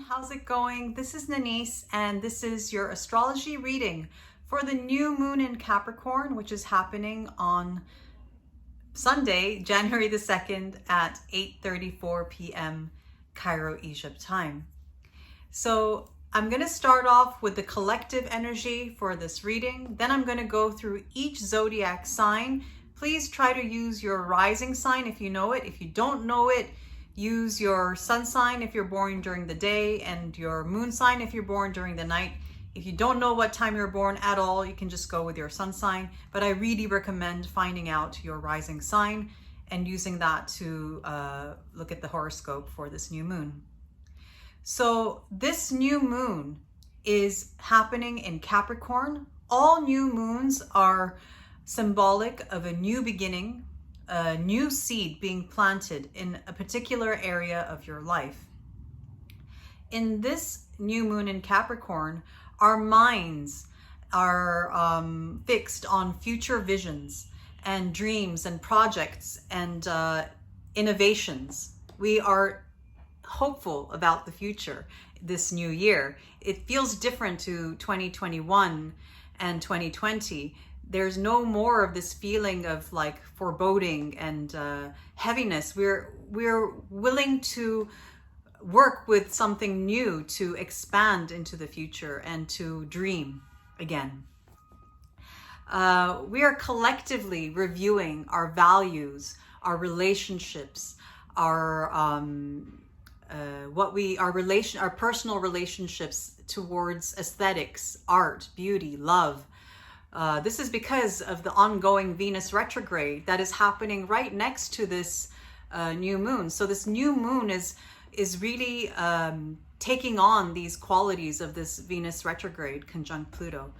how's it going? This is Nanice, and this is your astrology reading for the new moon in Capricorn, which is happening on Sunday, January the 2nd at 8:34 p.m. Cairo, Egypt time. So I'm going to start off with the collective energy for this reading. Then I'm going to go through each zodiac sign. Please try to use your rising sign if you know it. If you don't know it, use your sun sign if you're born during the day and your moon sign if you're born during the night. If you don't know what time you're born at all, you can just go with your sun sign. But I really recommend finding out your rising sign and using that to look at the horoscope for this new moon. So this new moon is happening in Capricorn. All new moons are symbolic of a new beginning, a new seed being planted in a particular area of your life. In this new moon in Capricorn, our minds are fixed on future visions and dreams and projects and innovations. We are hopeful about the future this new year. It feels different to 2021 and 2020. There's no more of this feeling of like foreboding and heaviness. We're willing to work with something new, to expand into the future and to dream again. We are collectively reviewing our values, our relationships, our personal relationships towards aesthetics, art, beauty, love. This is because of the ongoing Venus retrograde that is happening right next to this new moon. So this new moon is really taking on these qualities of this Venus retrograde conjunct Pluto.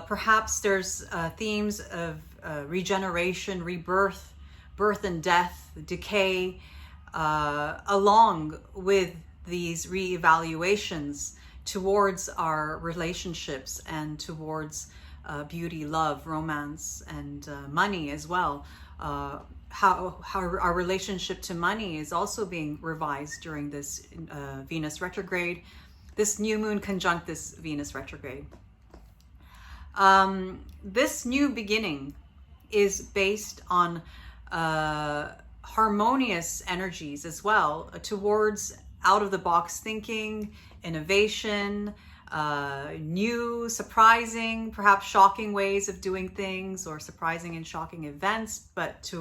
Perhaps there's themes of regeneration, rebirth, birth and death, decay, along with these reevaluations towards our relationships and towards beauty, love, romance, and money as well. How our relationship to money is also being revised during this Venus retrograde, this new moon conjunct this Venus retrograde. This new beginning is based on harmonious energies as well towards out-of-the-box thinking, innovation, new, surprising, perhaps shocking ways of doing things, or surprising and shocking events, but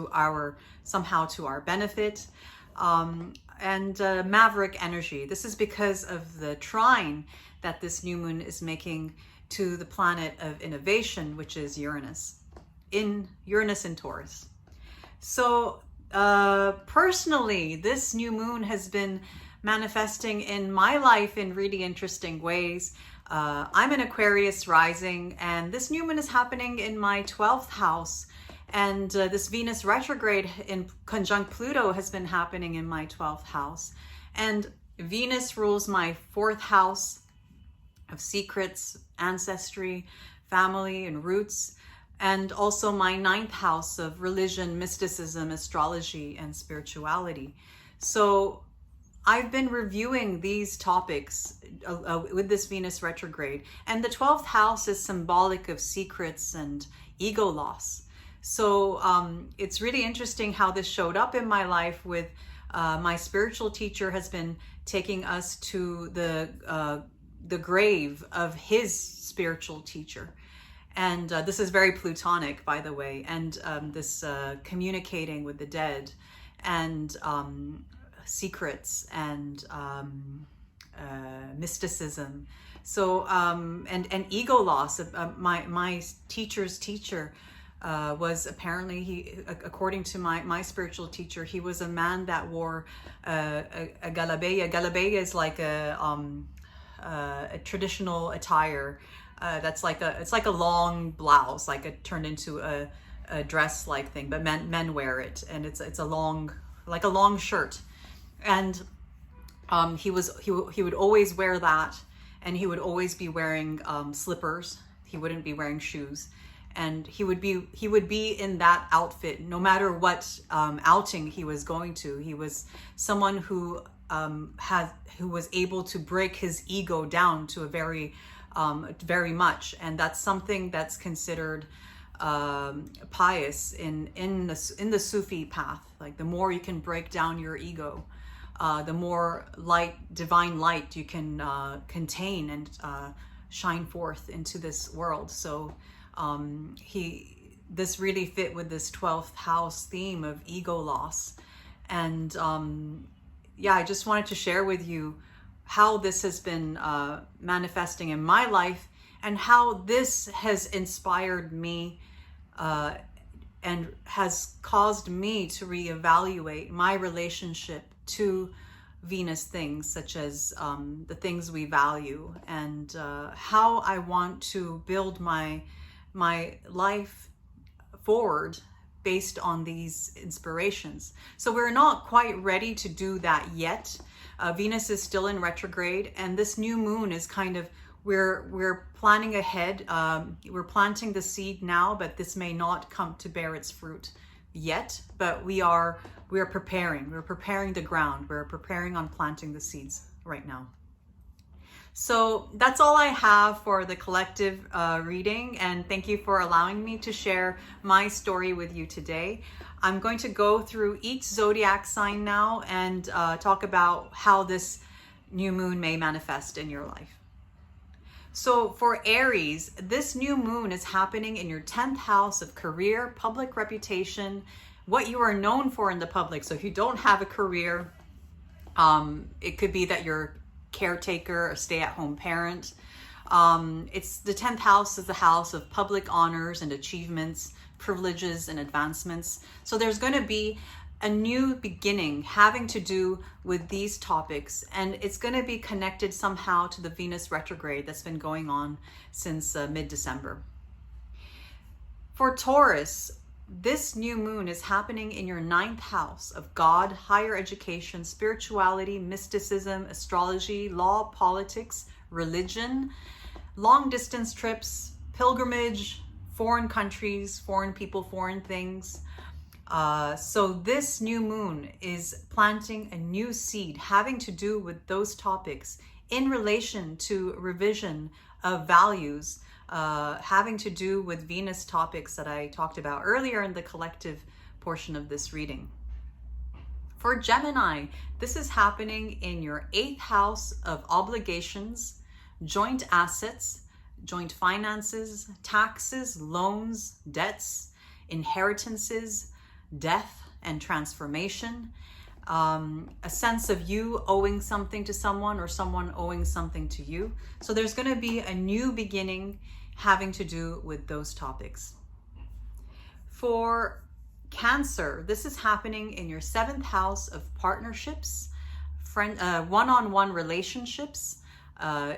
somehow to our benefit. And maverick energy. This is because of the trine that this new moon is making to the planet of innovation, which is Uranus in Taurus. So personally, this new moon has been manifesting in my life in really interesting ways. I'm an Aquarius rising, and this new moon is happening in my 12th house. And this Venus retrograde in conjunct Pluto has been happening in my 12th house. And Venus rules my 4th house of secrets, ancestry, family, and roots. And also my 9th house of religion, mysticism, astrology, and spirituality. So I've been reviewing these topics with this Venus retrograde, and the 12th house is symbolic of secrets and ego loss. So it's really interesting how this showed up in my life with my spiritual teacher has been taking us to the grave of his spiritual teacher. And this is very Plutonic, by the way, and this communicating with the dead and secrets and mysticism. So and ego loss. My teacher's teacher was apparently, according to my spiritual teacher, he was a man that wore a galabeya. Galabeya is like a traditional attire. That's like it's like a long blouse, like it turned into a dress like thing, but men wear it, and it's a long shirt. And he would always wear that, and he would always be wearing slippers. He wouldn't be wearing shoes, and he would be in that outfit no matter what outing he was going to. He was someone who who was able to break his ego down to a very much, and that's something that's considered pious in the Sufi path. Like, the more you can break down your ego, the more divine light you can contain and shine forth into this world. So this really fit with this 12th house theme of ego loss. And yeah, I just wanted to share with you how this has been manifesting in my life, and how this has inspired me and has caused me to reevaluate my relationship to Venus things, such as the things we value, and how I want to build my life forward based on these inspirations. So we're not quite ready to do that yet. Venus is still in retrograde, and this new moon is kind of, we're planning ahead. We're planting the seed now, but this may not come to bear its fruit yet. But we're preparing. We're preparing the ground. We're preparing on planting the seeds right now. So that's all I have for the collective reading, and thank you for allowing me to share my story with you today. I'm going to go through each zodiac sign now and talk about how this new moon may manifest in your life. So for Aries, this new moon is happening in your 10th house of career, public reputation, what you are known for in the public. So if you don't have a career, it could be that you're caretaker or stay-at-home parent. It's the 10th house is the house of public honors and achievements, privileges and advancements. So there's going to be a new beginning having to do with these topics, and it's going to be connected somehow to the Venus retrograde that's been going on since mid-December. For Taurus, this new moon is happening in your 9th house of God, higher education, spirituality, mysticism, astrology, law, politics, religion, long distance trips, pilgrimage, foreign countries, foreign people, foreign things. So this new moon is planting a new seed having to do with those topics in relation to revision of values, having to do with Venus topics that I talked about earlier in the collective portion of this reading. For Gemini, this is happening in your 8th house of obligations, joint assets, joint finances, taxes, loans, debts, inheritances, death and transformation, a sense of you owing something to someone or someone owing something to you. So there's going to be a new beginning having to do with those topics. For Cancer, this is happening in your 7th house of partnerships, one-on-one relationships,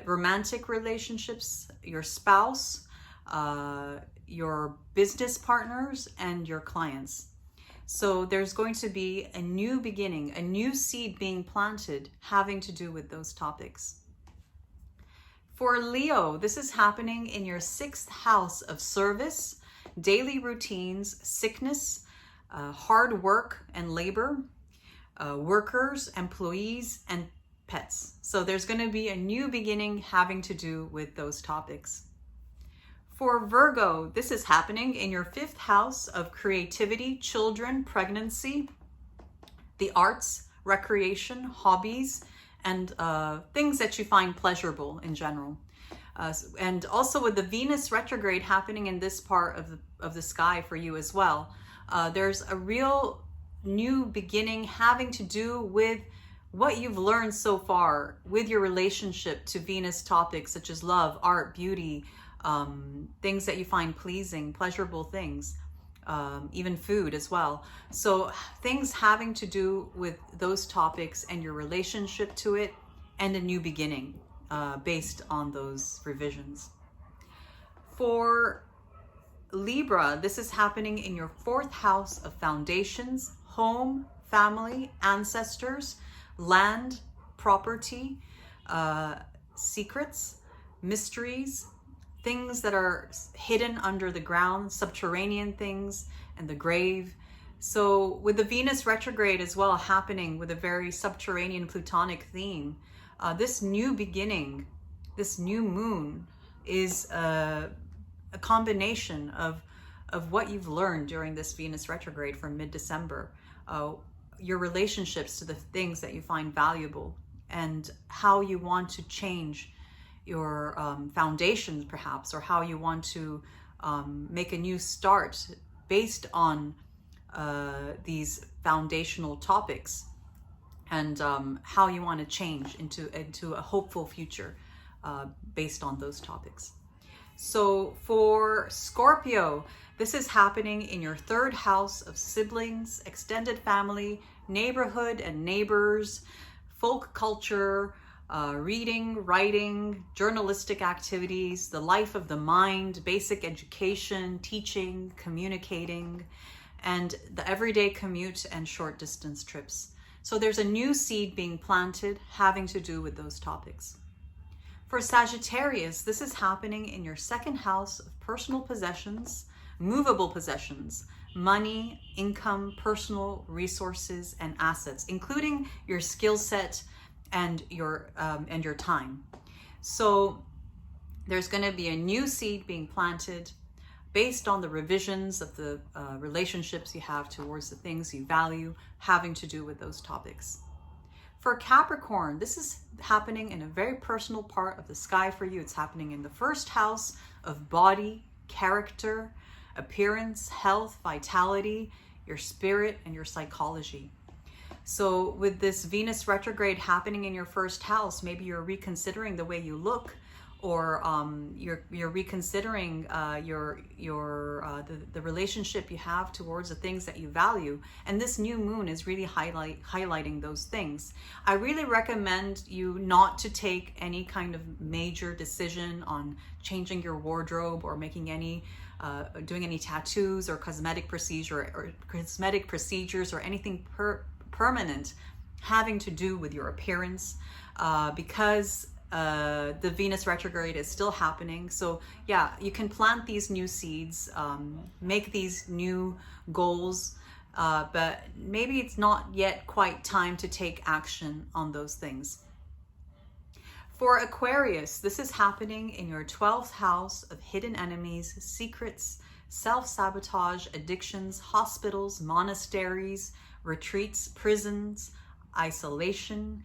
romantic relationships, your spouse, your business partners, and your clients. So there's going to be a new beginning, a new seed being planted having to do with those topics. For Leo, this is happening in your 6th house of service, daily routines, sickness, hard work and labor, workers, employees, and pets. So there's going to be a new beginning having to do with those topics. For Virgo, this is happening in your 5th house of creativity, children, pregnancy, the arts, recreation, hobbies, and things that you find pleasurable in general. And also with the Venus retrograde happening in this part of the sky for you as well, there's a real new beginning having to do with what you've learned so far with your relationship to Venus topics such as love, art, beauty, things that you find pleasing, pleasurable things, even food as well. So things having to do with those topics and your relationship to it, and a new beginning based on those revisions. For Libra, this is happening in your 4th house of foundations, home, family, ancestors, land, property, secrets, mysteries, things that are hidden under the ground, subterranean things, and the grave, So with the Venus retrograde as well happening with a very subterranean plutonic theme, this new beginning, this new moon is a combination of what you've learned during this Venus retrograde from mid-December, your relationships to the things that you find valuable, and how you want to change your foundations perhaps, or how you want to make a new start based on these foundational topics, and how you want to change into a hopeful future based on those topics. So for Scorpio, this is happening in your 3rd house of siblings, extended family, neighborhood and neighbors, folk culture, reading, writing, journalistic activities, the life of the mind, basic education, teaching, communicating, and the everyday commute and short distance trips. So there's a new seed being planted having to do with those topics. For Sagittarius, this is happening in your 2nd house of personal possessions, movable possessions, money, income, personal resources, and assets, including your skill set and your time. So there's going to be a new seed being planted based on the revisions of the relationships you have towards the things you value, having to do with those topics. For Capricorn, this is happening in a very personal part of the sky for you. It's happening in the 1st house of body, character, appearance, health, vitality, your spirit, and your psychology. So with this Venus retrograde happening in your 1st house, maybe you're reconsidering the way you look, or you're reconsidering the relationship you have towards the things that you value. And this new moon is really highlighting those things. I really recommend you not to take any kind of major decision on changing your wardrobe, or making any doing any tattoos or cosmetic procedures or anything permanent having to do with your appearance, because the Venus retrograde is still happening. So yeah, you can plant these new seeds, make these new goals, but maybe it's not yet quite time to take action on those things. For Aquarius, this is happening in your 12th house of hidden enemies, secrets, self-sabotage, addictions, hospitals, monasteries, retreats, prisons, isolation,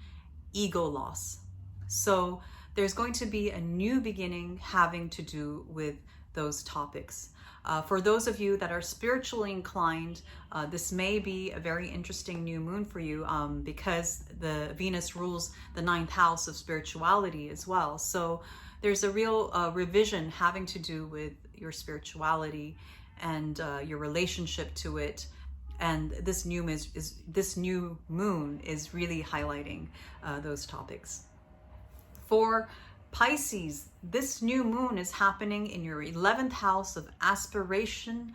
ego loss. So there's going to be a new beginning having to do with those topics. For those of you that are spiritually inclined, this may be a very interesting new moon for you, because the Venus rules the 9th house of spirituality as well. So there's a real revision having to do with your spirituality and your relationship to it. And this new moon is really highlighting those topics. For Pisces, this new moon is happening in your 11th house of aspiration,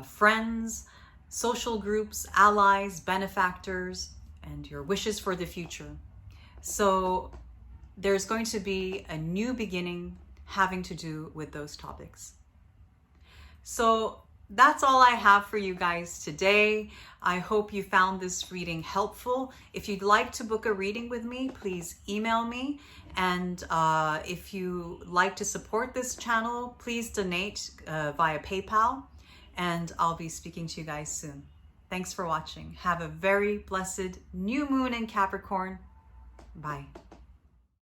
friends, social groups, allies, benefactors, and your wishes for the future. So there's going to be a new beginning having to do with those topics. So that's all I have for you guys today. I hope you found this reading helpful. If you'd like to book a reading with me, please email me. And if you like to support this channel, please donate via PayPal. And I'll be speaking to you guys soon. Thanks for watching. Have a very blessed new moon in Capricorn. Bye.